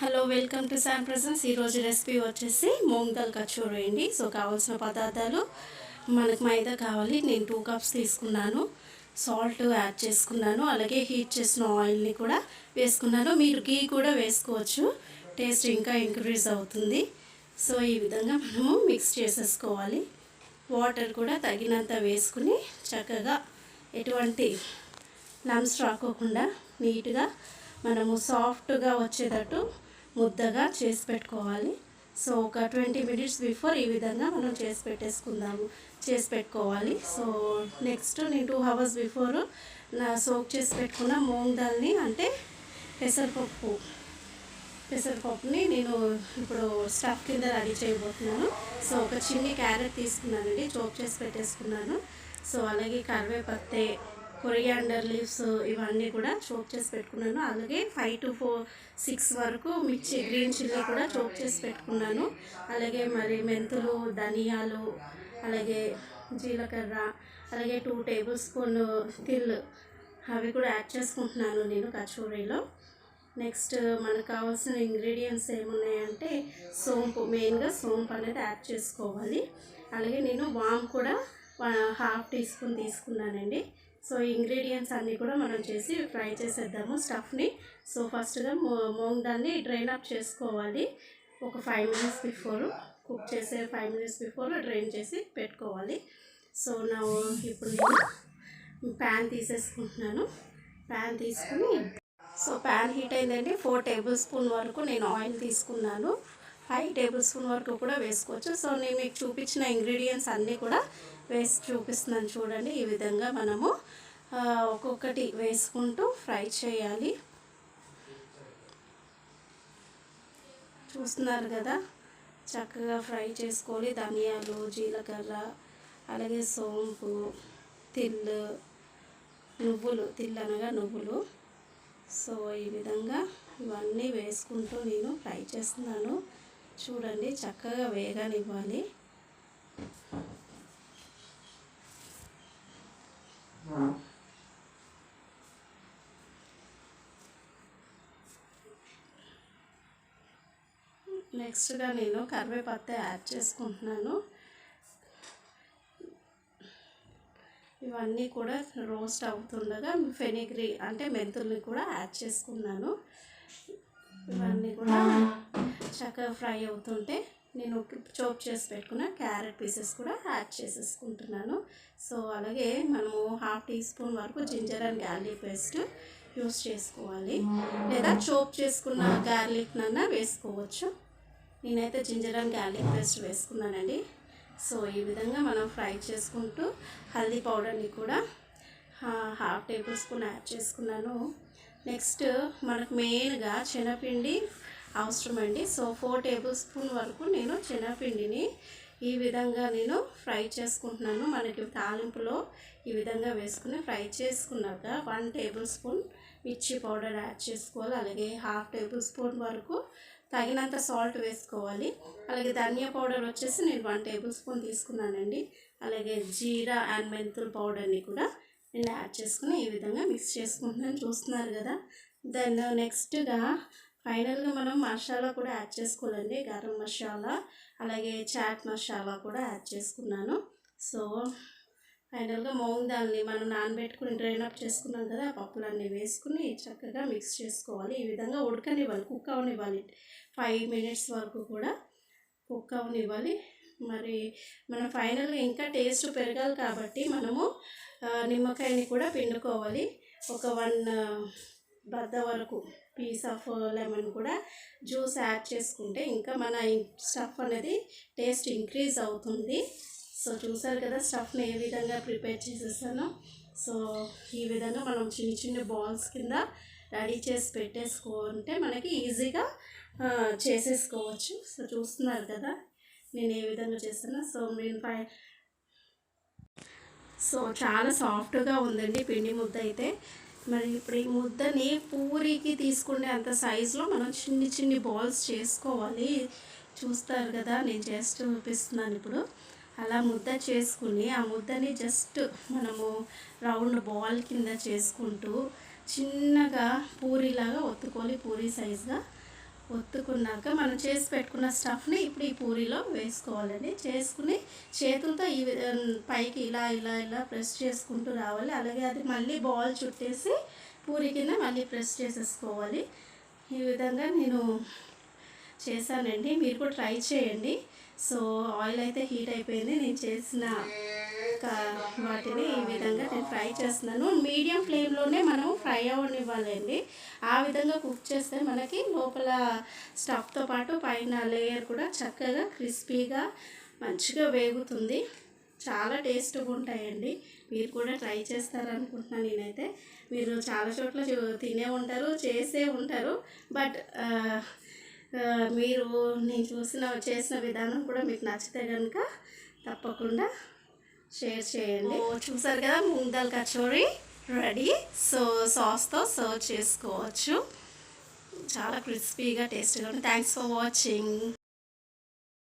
Hello welcome to Sam presence. ఈరోజు recipe వచ్చేసి మూంగ్ దాల్ కచోరీ అండి. సో కావాల్సిన పదార్థాలు మనకు మైదా కావాలి. నేను 2 కప్స్ తీసుకున్నాను. సాల్ట్ యాడ్ చేసుకున్నాను. అలాగే హీట్ చేసిన ఆయిల్ని కూడా వేసుకున్నాను. మీరు గీ కూడా వేసుకోవచ్చు, టేస్ట్ ఇంకా ఇంక్రీజ్ అవుతుంది. సో ఈ విధంగా మనము మిక్స్ చేసేసుకోవాలి. వాటర్ కూడా తగినంత వేసుకుని చక్కగా ఎటువంటి లమ్స్ రాకోకుండా నీట్గా మనము సాఫ్ట్గా వచ్చేటట్టు ముద్దగా చేసి పెట్టుకోవాలి. సో ఒక 20 మినిట్స్ బిఫోర్ ఈ విధంగా మనం చేసి పెట్టుకోవాలి. సో నెక్స్ట్ నేను 2 అవర్స్ బిఫోర్ సోక్ చేసి పెట్టుకున్న మూంగ్ దాల్ని అంటే పెసరపప్పుని నేను ఇప్పుడు స్టఫ్ కింద రెడీ చేయబోతున్నాను. సో ఒక చిన్ని క్యారెట్ తీసుకున్నానండి, చోప్ చేసి పెట్టేసుకున్నాను. సో అలాగే కరివేపత్తే, కొరియాండర్ లీవ్స్ ఇవన్నీ కూడా చోప్ చేసి పెట్టుకున్నాను. అలాగే 5 to 6 వరకు గ్రీన్ చిల్లీ కూడా చోప్ చేసి పెట్టుకున్నాను. అలాగే మరి మెంతులు, ధనియాలు, అలాగే జీలకర్ర, అలాగే 2 టేబుల్ స్పూన్ తిల్ అవి కూడా యాడ్ చేసుకుంటున్నాను నేను కచోరీలో. నెక్స్ట్ మనకు కావాల్సిన ఇంగ్రీడియంట్స్ ఏమున్నాయంటే సోంపు, మెయిన్గా సోంపు అనేది యాడ్ చేసుకోవాలి. అలాగే నేను వామ్ కూడా 1/2 టీ స్పూన్ తీసుకున్నానండి. సో ఇంగ్రీడియంట్స్ అన్నీ కూడా మనం చేసి ఫ్రై చేసేద్దాము స్టఫ్ని. సో ఫస్ట్గా మూంగ్ దాల్ని డ్రైన్ అప్ చేసుకోవాలి. ఒక 5 మినిట్స్ బిఫోర్ కుక్ చేసే 5 మినిట్స్ బిఫోర్ డ్రైన్ చేసి పెట్టుకోవాలి. సో ఇప్పుడు నేను ప్యాన్ తీసేసుకుంటున్నాను. ప్యాన్ తీసుకుని సో ప్యాన్ హీట్ అయిందండి. 4 టేబుల్ స్పూన్ వరకు నేను ఆయిల్ తీసుకున్నాను. 5 టేబుల్ స్పూన్ వరకు కూడా వేసుకోవచ్చు. సో నేను మీకు చూపించిన ఇంగ్రీడియంట్స్ అన్నీ కూడా వేసి చూపిస్తున్నాను చూడండి. ఈ విధంగా మనము ఒక్కొక్కటి వేసుకుంటూ ఫ్రై చేయాలి. చూస్తున్నారు కదా, చక్కగా ఫ్రై చేసుకోవాలి. ధనియాలు, జీలకర్ర, అలాగే సోంపు, తిల్లు అనగా నువ్వులు. సో ఈ విధంగా ఇవన్నీ వేసుకుంటూ నేను ఫ్రై చేస్తున్నాను. చూడండి, చక్కగా వేగనివ్వాలి. నెక్స్ట్గా నేను కరివేపత్తే యాడ్ చేసుకుంటున్నాను. ఇవన్నీ కూడా రోస్ట్ అవుతుండగా ఫెనిగ్రీ అంటే మెంతుల్ని కూడా యాడ్ చేసుకున్నాను. ఇవన్నీ కూడా చక్కగా ఫ్రై అవుతుంటే నేను చోప్ చేసి పెట్టుకున్న క్యారెట్ పీసెస్ కూడా యాడ్ చేసేసుకుంటున్నాను. సో అలాగే మనము 1/2 టీ స్పూన్ వరకు ginger and garlic paste use చేసుకోవాలి, లేదా చోప్ చేసుకున్న గార్లిక్ నన్నా వేసుకోవచ్చు. నేనైతే జింజర్ అండ్ గార్లిక్ పేస్ట్ వేసుకున్నానండి. సో ఈ విధంగా మనం ఫ్రై చేసుకుంటూ హల్దీ పౌడర్ని కూడా 1/2 టేబుల్ స్పూన్ యాడ్ చేసుకున్నాను. నెక్స్ట్ మనకు మెయిన్గా శనగపిండి అవసరమండి. సో 4 టేబుల్ స్పూన్ వరకు నేను శనగపిండిని ఈ విధంగా నేను ఫ్రై చేసుకుంటున్నాను. మనకి తాలింపులో ఈ విధంగా వేసుకుని ఫ్రై చేసుకున్నాక 1 టేబుల్ స్పూన్ మిర్చి పౌడర్ యాడ్ చేసుకోవాలి. అలాగే 1/2 టేబుల్ స్పూన్ వరకు తగినంత సాల్ట్ వేసుకోవాలి. అలాగే ధనియా పౌడర్ వచ్చేసి నేను 1 టేబుల్ స్పూన్ తీసుకున్నానండి. అలాగే జీరా అండ్ మెంతుల పౌడర్ని కూడా నేను యాడ్ చేసుకుని ఈ విధంగా మిక్స్ చేసుకుంటున్నాను. చూస్తున్నారు కదా. దెన్ నెక్స్ట్గా ఫైనల్గా మనం మసాలా కూడా యాడ్ చేసుకోవాలండి. గరం మసాలా, అలాగే చాట్ మసాలా కూడా యాడ్ చేసుకున్నాను. సో ఫైనల్గా మూంగ్ దాల్ని మనం నానబెట్టుకుని డ్రైన్ అప్ చేసుకున్నాం కదా, ఆ పప్పులన్నీ వేసుకుని చక్కగా మిక్స్ చేసుకోవాలి. ఈ విధంగా ఉడకనివ్వాలి, కుక్ అవనివ్వాలి. 5 మినిట్స్ వరకు కూడా కుక్ అవనివ్వాలి. మరి మనం ఫైనల్గా ఇంకా టేస్ట్ పెరగాలి కాబట్టి మనము నిమ్మకాయని కూడా పిండుకోవాలి. ఒక 1 బద్ద వరకు పీస్ ఆఫ్ లెమన్ కూడా జ్యూస్ యాడ్ చేసుకుంటే ఇంకా మన స్టఫ్ అనేది టేస్ట్ ఇంక్రీజ్ అవుతుంది. సో చూసారు కదా స్టఫ్ని ఏ విధంగా ప్రిపేర్ చేసేసాను. సో ఈ విధంగా మనం చిన్న చిన్న బాల్స్ కింద రెడీ చేసి పెట్టేసుకుంటే మనకి ఈజీగా చేసేసుకోవచ్చు. సో చూస్తున్నారు కదా నేను ఏ విధంగా చేస్తాను. సో చాలా సాఫ్ట్గా ఉందండి పిండి ముద్ద అయితే. మరి ఇప్పుడు ఈ ముద్దని పూరికి తీసుకునే అంత సైజులో మనం చిన్ని బాల్స్ చేసుకోవాలి. చూస్తారు కదా, నేను చేసి చూపిస్తున్నాను ఇప్పుడు. అలా ముద్ద చేసుకుని ఆ ముద్దని జస్ట్ మనము రౌండ్ బాల్ కింద చేసుకుంటూ చిన్నగా పూరీలాగా ఒత్తుకోవాలి. పూరీ సైజుగా ఒత్తుకున్నాక మనం చేసి పెట్టుకున్న స్టఫ్ని ఇప్పుడు ఈ పూరీలో వేసుకోవాలండి. చేసుకుని చేతులతో పైకి ఇలా ఇలా ఇలా ప్రెస్ చేసుకుంటూ రావాలి. అలాగే అది మళ్ళీ బాల్ చుట్టేసి పూరి కింద మళ్ళీ ప్రెస్ చేసేసుకోవాలి. ఈ విధంగా నేను చేశానండి, మీరు కూడా ట్రై చేయండి. సో ఆయిల్ అయితే హీట్ అయిపోయింది. నేను చేసిన వాటిని ఈ విధంగా నేను ఫ్రై చేస్తున్నాను. మీడియం ఫ్లేమ్లోనే మనం ఫ్రై అవ్వనివ్వాలండి. ఆ విధంగా కుక్ చేస్తే మనకి లోపల స్టఫ్తో పాటు పైన లేయర్ కూడా చక్కగా క్రిస్పీగా మంచిగా వేగుతుంది. చాలా టేస్ట్గా ఉంటాయండి. మీరు కూడా ట్రై చేస్తారనుకుంటున్నాను. నేనైతే మీరు చాలా చోట్ల తినే ఉంటారు, చేసే ఉంటారు. బట్ మీరు నేను చేసిన విధానం కూడా మీకు నచ్చితే కనుక తప్పకుండా షేర్ చేయండి. చూసారు కదా, మూంగ్ దాల్ కచోరీ రెడీ. సో సాస్తో సర్వ్ చేసుకోవచ్చు. చాలా క్రిస్పీగా టేస్టీగా ఉంటుంది. Thanks for watching.